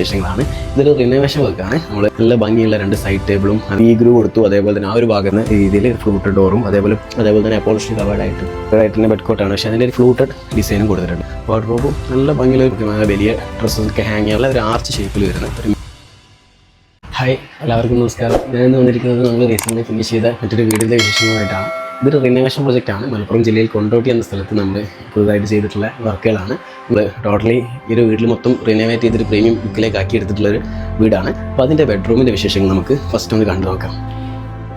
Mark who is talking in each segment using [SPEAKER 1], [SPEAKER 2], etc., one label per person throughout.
[SPEAKER 1] വിശേഷങ്ങളാണ്. ഇതൊരു റിനോവേഷൻ വർക്കാണ്. നമ്മൾ നല്ല ഭംഗിയുള്ള 2 സൈഡ് ടേബിളും ഗ്രീവ് കൊടുത്തു. അതേപോലെ തന്നെ ആ ഒരു ഭാഗത്ത് രീതിയിൽ ഫ്ലൂട്ടഡ് ഡോറും അതേപോലെ തന്നെ അപ്പോളിഷ് കവേർഡായിട്ട് തന്നെ ബെഡ് കോട്ടാണ്. പക്ഷേ അതിൻ്റെ ഒരു ഫ്ലൂട്ടഡ് ഡിസൈനും കൊടുത്തിട്ടുണ്ട്. വാർഡ്രോബും നല്ല ഭംഗിയുള്ള വലിയ ഡ്രസ്സൊക്കെ ഹാങ് ചെയ്യാനുള്ള ഒരു ആർച്ച് ഷേപ്പിൽ വരുന്ന ഒരു. ഹായ്, എല്ലാവർക്കും നമസ്കാരം. ഞാനിന്ന് വന്നിരിക്കുന്നത് നമ്മൾ റീസെൻ്റ് ഫിനിഷ് ചെയ്ത മറ്റൊരു വീടിൻ്റെ വിശേഷങ്ങളായിട്ടാണ്. ഇതൊരു റിനോവേഷൻ പ്രൊജക്റ്റാണ്. മലപ്പുറം ജില്ലയിൽ കൊണ്ടോട്ടി എന്ന സ്ഥലത്ത് നമ്മൾ പുതുതായിട്ട് ചെയ്തിട്ടുള്ള വർക്കുകളാണ്. നമ്മൾ ടോട്ടലി ഈ ഒരു വീട്ടിൽ മൊത്തം റിനോവേറ്റ് ചെയ്തൊരു പ്രീമിയം ലുക്കിലേക്ക് ആക്കി എടുത്തിട്ടുള്ളൊരു വീടാണ്. അപ്പോൾ അതിൻ്റെ ബെഡ്റൂമിൻ്റെ വിശേഷങ്ങൾ നമുക്ക് ഫസ്റ്റ് ഒന്ന് കണ്ടു നോക്കാം.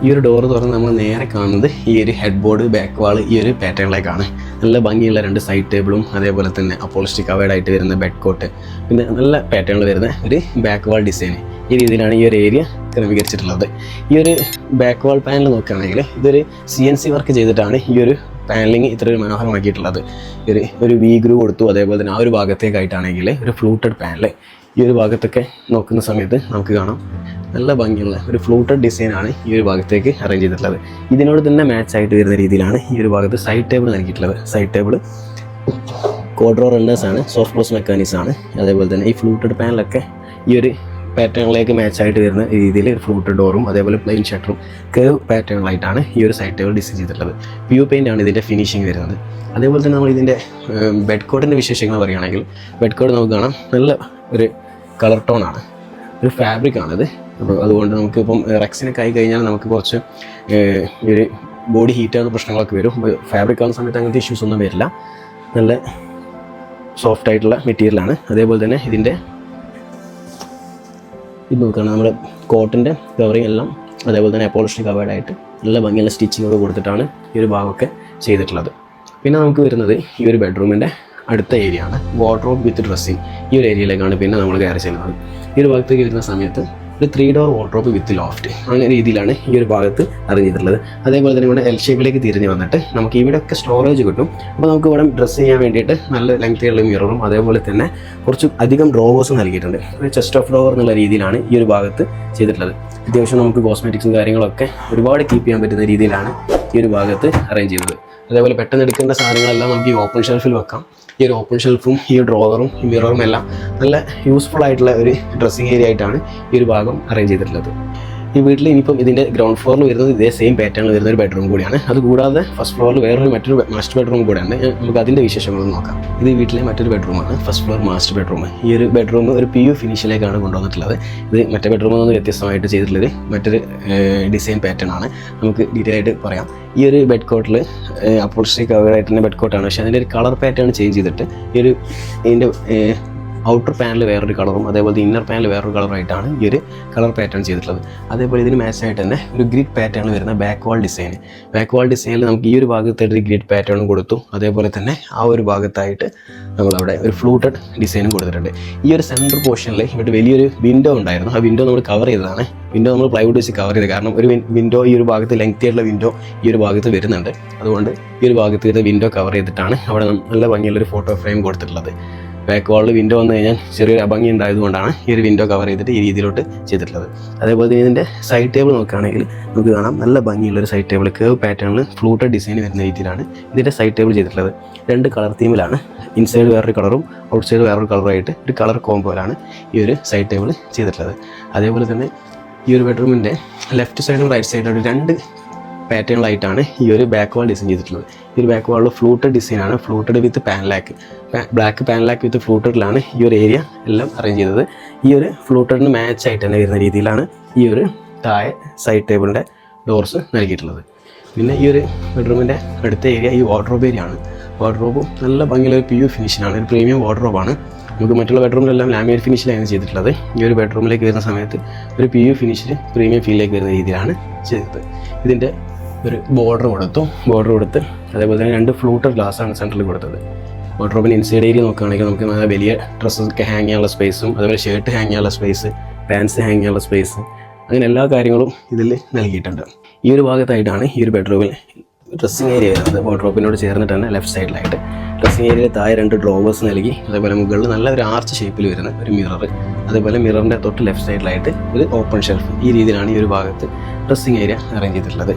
[SPEAKER 1] ഈ ഒരു ഡോറ് തുറന്ന് നമ്മൾ നേരെ കാണുന്നത് ഈ ഒരു ഹെഡ് ബോർഡ്, ബാക്ക് വാൾ ഈ ഒരു പാറ്റേണിലേക്കാണ്. നല്ല ഭംഗിയുള്ള 2 സൈഡ് ടേബിളും അതേപോലെ തന്നെ അപ്പോളിസ്റ്റിക് കവേർഡായിട്ട് വരുന്ന ബെഡ് കോട്ട്, പിന്നെ നല്ല പാറ്റേണിൽ വരുന്ന ഒരു ബാക്ക് വാൾ ഡിസൈൻ. ഈ രീതിയിലാണ് ഈ ഒരു ഏരിയ ക്രമീകരിച്ചിട്ടുള്ളത്. ഈ ഒരു ബാക്ക് വാൾ പാനൽ നോക്കുകയാണെങ്കിൽ ഇതൊരു CNC വർക്ക് ചെയ്തിട്ടാണ് ഈ ഒരു പാനലിങ് ഇത്ര ഒരു മനോഹരമാക്കിയിട്ടുള്ളത്. ഒരു വി ഗ്രൂ കൊടുത്തു. അതേപോലെ തന്നെ ആ ഒരു ഭാഗത്തേക്കായിട്ടാണെങ്കിൽ ഒരു ഫ്ലൂട്ടഡ് പാനൽ. ഈ ഒരു ഭാഗത്തൊക്കെ നോക്കുന്ന സമയത്ത് നമുക്ക് കാണാം നല്ല ഭംഗിയുള്ള ഒരു ഫ്ലൂട്ടഡ് ഡിസൈനാണ് ഈ ഒരു ഭാഗത്തേക്ക് അറേഞ്ച് ചെയ്തിട്ടുള്ളത്. ഇതിനോട് തന്നെ മാച്ച് ആയിട്ട് വരുന്ന രീതിയിലാണ് ഈ ഒരു ഭാഗത്ത് സൈഡ് ടേബിൾ നൽകിയിട്ടുള്ളത്. സൈഡ് ടേബിൾ കോഡ്രോ റണ്ണേഴ്സാണ്, സോഫ്റ്റ് ക്ലോസ് മെക്കാനിക്സ് ആണ്. അതേപോലെ തന്നെ ഈ ഫ്ലൂട്ടഡ് പാനലൊക്കെ ഈ ഒരു പാറ്റേണിലേക്ക് മാച്ച് ആയിട്ട് വരുന്ന രീതിയിൽ ഫ്ലൂട്ടഡ് ഡോറും അതേപോലെ പ്ലെയിൻ ഷട്ടറും കേവ് പാറ്റേണിലായിട്ടാണ് ഈ ഒരു സൈഡ് ടേബിൾ ഡിസൈൻ ചെയ്തിട്ടുള്ളത്. PU പെയിൻ്റ് ആണ് ഇതിൻ്റെ ഫിനിഷിങ് വരുന്നത്. അതേപോലെ തന്നെ നമ്മൾ ഇതിൻ്റെ ബെഡ് കോട്ടിൻ്റെ വിശേഷങ്ങൾ പറയുകയാണെങ്കിൽ ബെഡ് കോട്ട് നമുക്ക് കാണാം നല്ല ഒരു കളർ ടോണാണ്, ഒരു ഫാബ്രിക്കാണിത്. അപ്പോൾ അതുകൊണ്ട് നമുക്ക് ഇപ്പം റെക്സിനൊക്കെ ആയി കഴിഞ്ഞാൽ നമുക്ക് കുറച്ച് ഒരു ബോഡി ഹീറ്റ് ആകുന്ന പ്രശ്നങ്ങളൊക്കെ വരും. ഫാബ്രിക് ആകുന്ന സമയത്ത് അങ്ങനത്തെ ഇഷ്യൂസ് ഒന്നും വരില്ല. നല്ല സോഫ്റ്റ് ആയിട്ടുള്ള മെറ്റീരിയലാണ്. അതേപോലെ തന്നെ ഇതിൻ്റെ ഇത് നോക്കുകയാണ് നമ്മൾ കോട്ടിൻ്റെ കവറിങ് എല്ലാം അതേപോലെ തന്നെ അപ്പോളിഷ് കവേർഡായിട്ട് നല്ല ഭംഗിയുള്ള സ്റ്റിച്ചിങ്ങൊക്കെ കൊടുത്തിട്ടാണ് ഈ ഒരു ഭാഗമൊക്കെ ചെയ്തിട്ടുള്ളത്. പിന്നെ നമുക്ക് വരുന്നത് ഈ ഒരു ബെഡ്റൂമിൻ്റെ അടുത്ത ഏരിയ ആണ്. വാർഡ്രോബ് വിത്ത് ഡ്രസ്സിങ്. ഈ ഒരു ഏരിയയിലേക്കാണ് പിന്നെ നമ്മൾ കയറി ചെല്ലുന്നത്. ഈ ഒരു ഭാഗത്തേക്ക് വരുന്ന സമയത്ത് ഒരു 3 ഡോർ വാർഡ്രോബ് വിത്ത് ലോഫ്റ്റ് അങ്ങനെ രീതിയിലാണ് ഈ ഒരു ഭാഗത്ത് അറേഞ്ച് ചെയ്തിട്ടുള്ളത്. അതേപോലെ തന്നെ ഇവിടെ L ഷേപ്പിലേക്ക് തിരിഞ്ഞ് വന്നിട്ട് നമുക്ക് ഇവിടെയൊക്കെ സ്റ്റോറേജ് കിട്ടും. അപ്പോൾ നമുക്ക് ഇവിടെ ഡ്രസ്സ് ചെയ്യാൻ വേണ്ടിയിട്ട് നല്ല ലെങ്തിയുള്ള മിററും അതേപോലെ തന്നെ കുറച്ച് അധികം ഡ്രോവേഴ്സും നൽകിയിട്ടുണ്ട്. ഒരു ചെസ്റ്റ് ഓഫ് ഡ്രോവർ എന്നുള്ള രീതിയിലാണ് ഈ ഒരു ഭാഗത്ത് ചെയ്തിട്ടുള്ളത്. അത്യാവശ്യം നമുക്ക് കോസ്മെറ്റിക്സും കാര്യങ്ങളൊക്കെ ഒരുപാട് കീപ്പ് ചെയ്യാൻ പറ്റുന്ന രീതിയിലാണ് ഈ ഒരു ഭാഗത്ത് അറേഞ്ച് ചെയ്തത്. അതേപോലെ പെട്ടെന്ന് എടുക്കേണ്ട സാധനങ്ങളെല്ലാം നമുക്ക് ഈ ഓപ്പൺ ഷെൽഫിൽ വെക്കാം. ഈ ഒരു ഓപ്പൺ ഷെൽഫും ഈ ഡ്രോവറും ഈ മിററും എല്ലാം നല്ല യൂസ്ഫുൾ ആയിട്ടുള്ള ഒരു ഡ്രസ്സിങ് ഏരിയ ആയിട്ടാണ് ഈ ഒരു ഭാഗം അറേഞ്ച് ചെയ്തിട്ടുള്ളത്. ഈ വീട്ടിൽ ഇനിയിപ്പം ഇതിൻ്റെ ഗ്രൗണ്ട് ഫ്ലോറിൽ വരുന്നത് ഇതേ സെയിം പാറ്റേണിൽ വരുന്ന ഒരു ബെഡ്റൂം കൂടിയാണ്. അതുകൂടാതെ ഫസ്റ്റ് ഫ്ലോറിൽ മറ്റൊരു മാസ്റ്റർ ബെഡ്റൂം കൂടെയാണ്. നമുക്ക് അതിൻ്റെ വിശേഷങ്ങളും നോക്കാം. ഇത് വീട്ടിലെ മറ്റൊരു ബെഡ്റൂമാണ്, ഫസ്റ്റ് ഫ്ലോർ മാസ്റ്റർ ബെഡ്റൂം. ഈ ഒരു ബെഡ്റൂം ഒരു PU ഫിനിഷിലേക്കാണ് കൊണ്ടുവന്നിട്ടുള്ളത്. ഇത് മറ്റേ ബെഡ്റൂമിൽ നിന്ന് വ്യത്യസ്തമായിട്ട് ചെയ്തിട്ടുള്ളത് മറ്റൊരു ഡിസൈൻ പാറ്റേൺ ആണ്. നമുക്ക് ഡീറ്റെയിൽ ആയിട്ട് പറയാം. ഈ ഒരു ബെഡ് കോട്ടിൽ അപ്പോളിസ്റ്ററി കവറായിട്ട് തന്നെ ബെഡ് കോട്ടാണ്. പക്ഷേ അതിൻ്റെ ഒരു കളർ പാറ്റേൺ ചേഞ്ച് ചെയ്തിട്ട് ഇതിൻ്റെ ഔട്ടർ പാനൽ വേറൊരു കളറും അതേപോലെ ഇന്നർ പാനൽ വേറൊരു കളറായിട്ടാണ് ഈ ഒരു കളർ പാറ്റേൺ ചെയ്തിട്ടുള്ളത്. അതേപോലെ ഇതിന് മാച്ചായിട്ട് തന്നെ ഒരു ഗ്രിഡ് പാറ്റേൺ വരുന്ന ബാക്ക് വാൾ ഡിസൈൻ. ബാക്ക് വാൾ ഡിസൈനിൽ നമുക്ക് ഈ ഒരു ഭാഗത്തായിട്ട് ഒരു ഗ്രിഡ് പാറ്റേണും കൊടുത്തു. അതേപോലെ തന്നെ ആ ഒരു ഭാഗത്തായിട്ട് നമ്മളവിടെ ഒരു ഫ്ലൂട്ടഡ് ഡിസൈനും കൊടുത്തിട്ടുണ്ട്. ഈ ഒരു സെൻറ്റർ പോർഷനിൽ ഇവിടെ വലിയൊരു വിൻഡോ ഉണ്ടായിരുന്നു. ആ വിൻഡോ നമ്മൾ കവർ ചെയ്തതാണ്. വിൻഡോ നമ്മൾ പ്ലൈവുഡ് വെച്ച് കവർ ചെയ്ത്, കാരണം ഒരു വിൻഡോ ഈ ഒരു ഭാഗത്ത് ലെങ്തി ആയിട്ടുള്ള വിൻഡോ ഈ ഒരു ഭാഗത്ത് വരുന്നുണ്ട്. അതുകൊണ്ട് ഈ ഒരു ഭാഗത്ത് വിൻഡോ കവർ ചെയ്തിട്ടാണ് അവിടെ നല്ല ഭംഗിയുള്ളൊരു ഫോട്ടോ ഫ്രെയിം കൊടുത്തിട്ടുള്ളത്. ബാക്ക് വാളിൽ വിൻഡോ വന്നു കഴിഞ്ഞാൽ ചെറിയൊരു അഭംഗി ഉണ്ടായതുകൊണ്ടാണ് ഈ ഒരു വിൻഡോ കവർ ചെയ്തിട്ട് ഈ രീതിയിലോട്ട് ചെയ്തിട്ടുള്ളത്. അതേപോലെ തന്നെ ഇതിൻ്റെ സൈഡ് ടേബിൾ നോക്കുകയാണെങ്കിൽ നമുക്ക് കാണാം നല്ല ഭംഗിയുള്ളൊരു സൈഡ് ടേബിൾ കേവ് പാറ്റേണിൽ ഫ്ലൂട്ടഡ് ഡിസൈൻ വരുന്ന രീതിയിലാണ് ഇതിൻ്റെ സൈഡ് ടേബിൾ ചെയ്തിട്ടുള്ളത്. 2 കളർ തീമിലാണ്. ഇൻസൈഡ് വേറൊരു കളറും ഔട്ട് സൈഡ് വേറൊരു കളറുമായിട്ട് ഒരു കളർ കോംബോയിലാണ് ഈ ഒരു സൈഡ് ടേബിൾ ചെയ്തിട്ടുള്ളത്. അതേപോലെ തന്നെ ഈ ഒരു ബെഡ്റൂമിൻ്റെ ലെഫ്റ്റ് സൈഡും റൈറ്റ് സൈഡും 2 പാറ്റേണിലായിട്ടാണ് ഈ ഒരു ബാക്ക് വാൾ ഡിസൈൻ ചെയ്തിട്ടുള്ളത്. ഈ ഒരു ബാക്ക് വാളിൽ ഫ്ലൂട്ടഡ് ഡിസൈനാണ്. ഫ്ലൂട്ടഡ് വിത്ത് പാനലാക്ക്, ബ്ലാക്ക് പാനലാക്ക് വിത്ത് ഫ്ലൂട്ടഡിലാണ് ഈ ഒരു ഏരിയ എല്ലാം അറേഞ്ച് ചെയ്തത്. ഈ ഒരു ഫ്ലൂട്ടഡിന് മാച്ച് ആയിട്ട് തന്നെ വരുന്ന രീതിയിലാണ് ഈ ഒരു താഴെ സൈഡ് ടേബിളിൻ്റെ ഡോർസ് നൽകിയിട്ടുള്ളത്. പിന്നെ ഈ ഒരു ബെഡ്റൂമിൻ്റെ അടുത്ത ഏരിയ ഈ വാർഡ്രോബ് ഏരിയ ആണ്. വാർഡ്രോബും നല്ല ഭംഗിയുള്ള ഒരു PU ഫിനിഷിനാണ്. ഒരു പ്രീമിയം വാർഡ്രോബാണ്. നമുക്ക് മറ്റുള്ള ബെഡ്റൂമിലെല്ലാം ലാമിനേറ്റ് ഫിനിഷിലാണ് ചെയ്തിട്ടുള്ളത്. ഈ ഒരു ബെഡ്റൂമിലേക്ക് വരുന്ന സമയത്ത് ഒരു PU ഫിനിഷിൽ പ്രീമിയം ഫീലിലേക്ക് വരുന്ന രീതിയിലാണ് ചെയ്തത്. ഇതിൻ്റെ ഒരു ബോർഡർ കൊടുത്ത് അതേപോലെ തന്നെ 2 ഫ്ലൂട്ടഡ് ഗ്ലാസ്സാണ് സെൻറ്ററിൽ കൊടുത്തത്. വാർഡ്രോബിന് ഇൻസൈഡ് ഏരിയ നോക്കുകയാണെങ്കിൽ നമുക്ക് വലിയ ഡ്രസ്സൊക്കെ ഹാങ് ചെയ്യാനുള്ള സ്പേസും അതേപോലെ ഷർട്ട് ഹാങ് ചെയ്യാനുള്ള സ്പേസ്, പാൻസ് ഹാങ് ചെയ്യാനുള്ള സ്പേസ്, അങ്ങനെ എല്ലാ കാര്യങ്ങളും ഇതിൽ നൽകിയിട്ടുണ്ട്. ഈ ഒരു ഭാഗത്തായിട്ടാണ് ഈ ഒരു ബെഡ്റൂമിൽ ഡ്രസ്സിങ് ഏരിയ വരുന്നത്. വാർഡ്രോബിനോട് ചേർന്നിട്ട് തന്നെ ലെഫ്റ്റ് സൈഡിലായിട്ട് ഡ്രസ്സിങ് ഏരിയയിൽ താഴെ 2 ഡ്രോവേഴ്സ് നൽകി. അതേപോലെ മുകളിൽ നല്ല ഒരു ആർച്ച് ഷേപ്പിൽ വരുന്ന ഒരു മിറർ, അതേപോലെ മിററിൻ്റെ തൊട്ട് ലെഫ്റ്റ് സൈഡിലായിട്ട് ഒരു ഓപ്പൺ ഷെൽഫ്. ഈ രീതിയിലാണ് ഈ ഒരു ഭാഗത്ത് ഡ്രസ്സിങ് ഏരിയ അറേഞ്ച് ചെയ്തിട്ടുള്ളത്.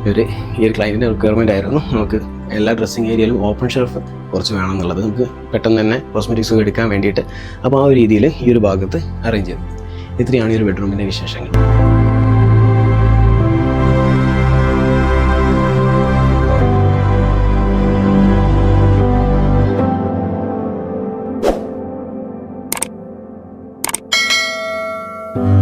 [SPEAKER 1] ഈ ഒരു ക്ലയൻറ്റിൻ്റെ റിക്വയർമെൻ്റ് ആയിരുന്നു. നമുക്ക് എല്ലാ ഡ്രസ്സിങ് ഏരിയയിലും ഓപ്പൺ ഷെൽഫ് കുറച്ച് വേണം എന്നുള്ളത്, നമുക്ക് പെട്ടെന്ന് തന്നെ കോസ്മെറ്റിക്സ് എടുക്കാൻ വേണ്ടിയിട്ട്. അപ്പോൾ ആ ഒരു രീതിയിൽ ഈ ഒരു ഭാഗത്ത് അറേഞ്ച് ചെയ്തു. ഇത്രയാണ് ഈ ഒരു ബെഡ്റൂമിൻ്റെ വിശേഷങ്ങൾ.
[SPEAKER 2] you